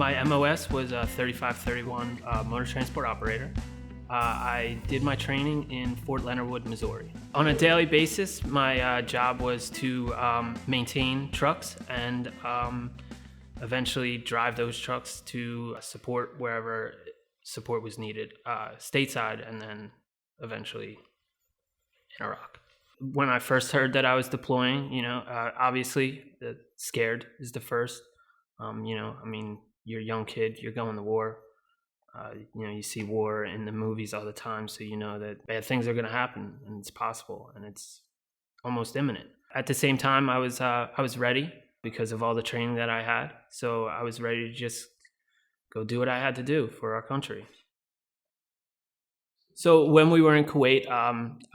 My MOS was a 3531 motor transport operator. I did my training in Fort Leonard Wood, Missouri. On a daily basis, my job was to maintain trucks and eventually drive those trucks to support wherever support was needed, stateside and then eventually in Iraq. When I first heard that I was deploying, obviously scared is the first. You're a young kid, you're going to war. You see war in the movies all the time, so you know that bad things are going to happen, and it's possible, and it's almost imminent. At the same time, I was ready because of all the training that I had, so I was ready to just go do what I had to do for our country. So when we were in Kuwait,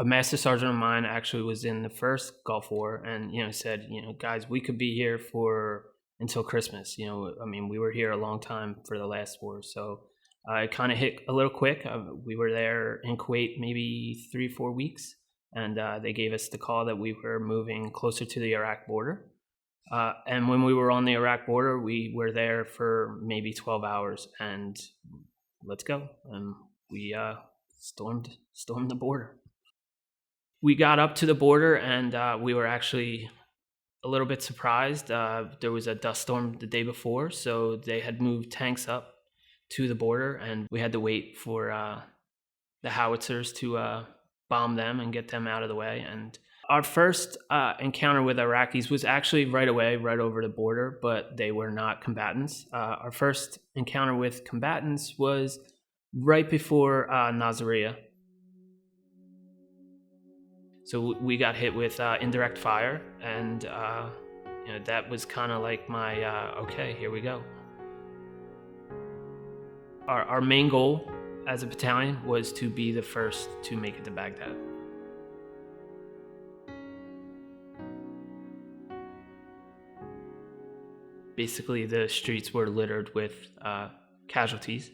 a master sergeant of mine actually was in the first Gulf War, and said, guys, we could be here until Christmas. We were here a long time for the last war, so it kind of hit a little quick. We were there in Kuwait maybe 3-4 weeks, and they gave us the call that we were moving closer to the Iraq border. And when we were on the Iraq border, we were there for maybe 12 hours, and let's go. And we stormed the border. We got up to the border, and we were actually a little bit surprised. There was a dust storm the day before, so they had moved tanks up to the border, and we had to wait for the howitzers to bomb them and get them out of the way. And our first encounter with Iraqis was actually right away, right over the border, but they were not combatants. Our first encounter with combatants was right before Nasiriyah. So we got hit with indirect fire, and that was kind of like my, okay, here we go. Our main goal as a battalion was to be the first to make it to Baghdad. Basically, the streets were littered with casualties,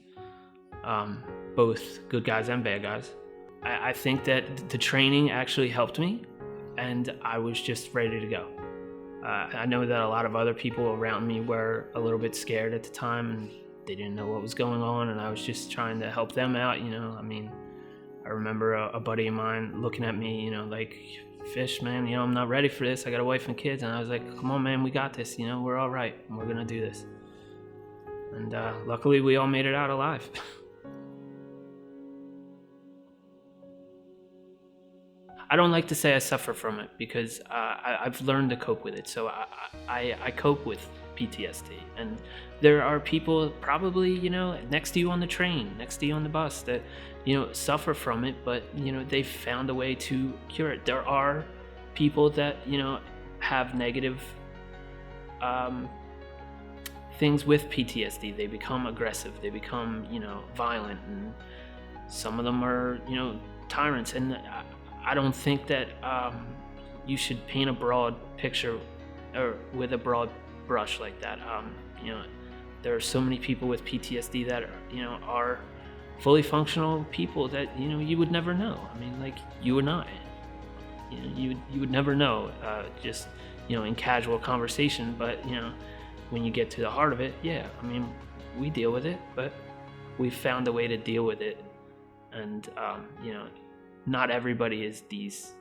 both good guys and bad guys. I think that the training actually helped me, and I was just ready to go. I know that a lot of other people around me were a little bit scared at the time, and they didn't know what was going on, and I was just trying to help them out. I remember a buddy of mine looking at me, like, Fish, man, I'm not ready for this. I got a wife and kids. And I was like, come on, man, we got this. We're all right, and we're gonna do this. And luckily, we all made it out alive. I don't like to say I suffer from it because I've learned to cope with it. So I cope with PTSD. And there are people probably, next to you on the train, next to you on the bus that, suffer from it, but, they've found a way to cure it. There are people that, have negative things with PTSD. They become aggressive, they become, violent, and some of them are, tyrants. And I don't think that you should paint a broad picture or with a broad brush like that. There are so many people with PTSD that are fully functional people that you would never know. Like you and I, you would never know just in casual conversation. But when you get to the heart of it, we deal with it, but we've found a way to deal with it. And not everybody is these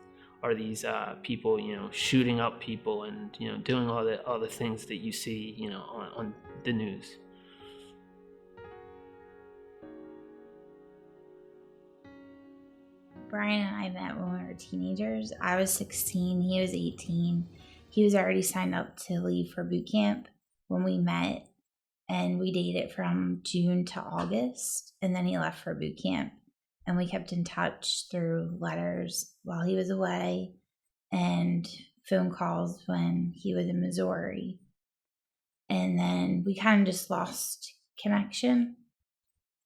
people shooting up people and doing all the things that you see on the news. Brian and I met when we were teenagers. I was 16, he was 18. He was already signed up to leave for boot camp when we met, and we dated from June to August, and then he left for boot camp. And we kept in touch through letters while he was away and phone calls when he was in Missouri. And then we kind of just lost connection.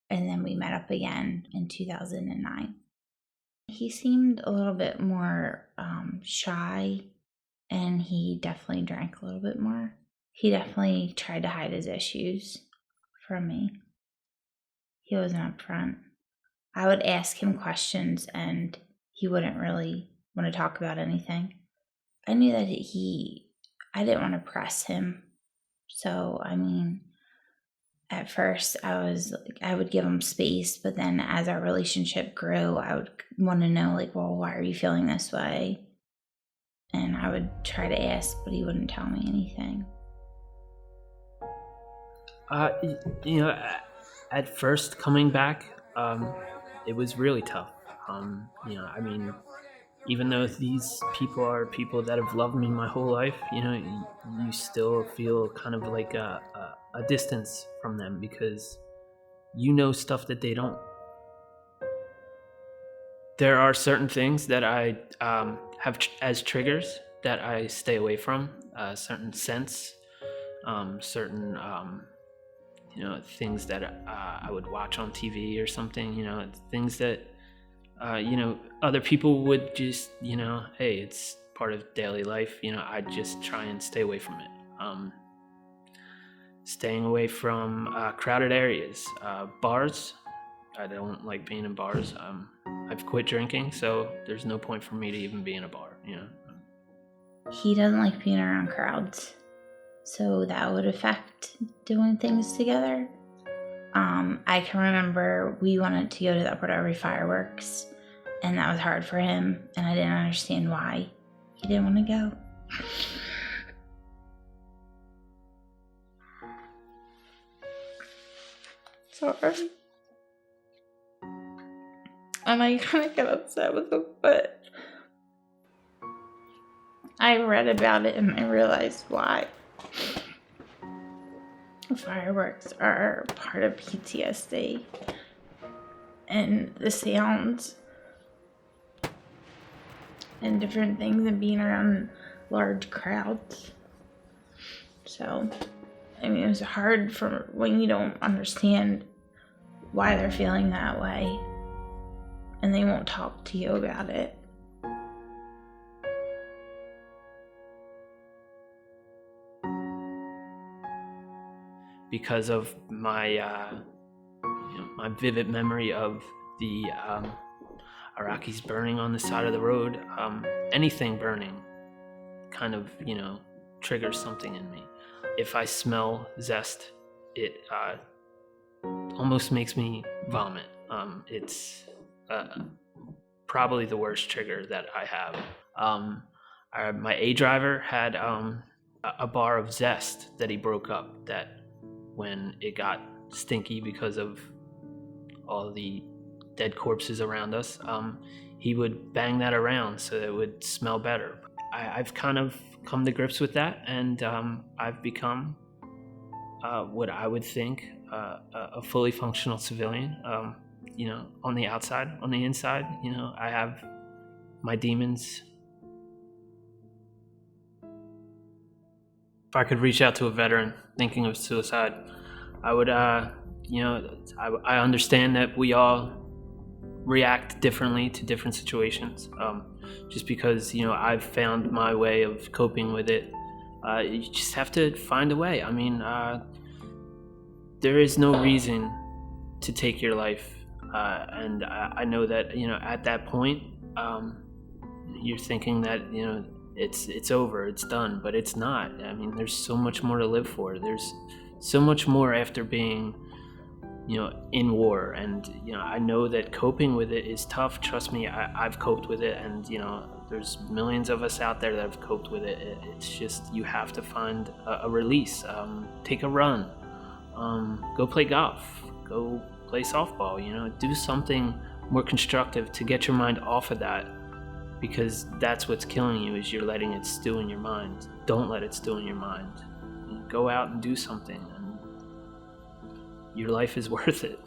And then we met up again in 2009. He seemed a little bit more shy, and he definitely drank a little bit more. He definitely tried to hide his issues from me. He wasn't upfront. I would ask him questions and he wouldn't really want to talk about anything. I knew that I didn't want to press him. So, at first I would give him space, but then as our relationship grew, I would want to know, like, well, why are you feeling this way? And I would try to ask, but he wouldn't tell me anything. You know, at first coming back, it was really tough. You know, I mean, even though these people are people that have loved me my whole life, you know, you still feel kind of like a distance from them because you know stuff that they don't. There are certain things that I have as triggers that I stay away from, certain scents, certain you know, things that I would watch on TV or something, you know, things that you know, other people would just, you know, hey, it's part of daily life, you know, I just try and stay away from it. Staying away from crowded areas, bars. I don't like being in bars. I've quit drinking, so there's no point for me to even be in a bar, you know. He doesn't like being around crowds, so that would affect doing things together. I can remember we wanted to go to the Upward Every fireworks, and that was hard for him, and I didn't understand why he didn't want to go. Sorry. And I kind of get upset with him, but I read about it and I realized why. Fireworks are part of PTSD, and the sounds and different things and being around large crowds. So, I mean, it was hard for when you don't understand why they're feeling that way and they won't talk to you about it. Because of my you know, my vivid memory of the Iraqis burning on the side of the road, anything burning kind of, you know, triggers something in me. If I smell zest, it almost makes me vomit. It's probably the worst trigger that I have. My A driver had a bar of zest that he broke up, that when it got stinky because of all the dead corpses around us, he would bang that around so that it would smell better. I've kind of come to grips with that, and I've become what I would think a fully functional civilian. You know, on the outside, on the inside, you know, I have my demons. If I could reach out to a veteran thinking of suicide, I would, you know, I understand that we all react differently to different situations. Just because, you know, I've found my way of coping with it, you just have to find a way. I mean, there is no reason to take your life. And I know that, you know, at that point, you're thinking that, you know, it's over, it's done, but it's not. I mean, there's so much more to live for. There's so much more after being, you know, in war. And, you know, I know that coping with it is tough. Trust me, I've coped with it, and, you know, there's millions of us out there that have coped with it. It's just, you have to find a release. Take a run, go play golf, go play softball, you know, do something more constructive to get your mind off of that, because that's what's killing you, is you're letting it stew in your mind. Don't let it stew in your mind. Go out and do something, and your life is worth it.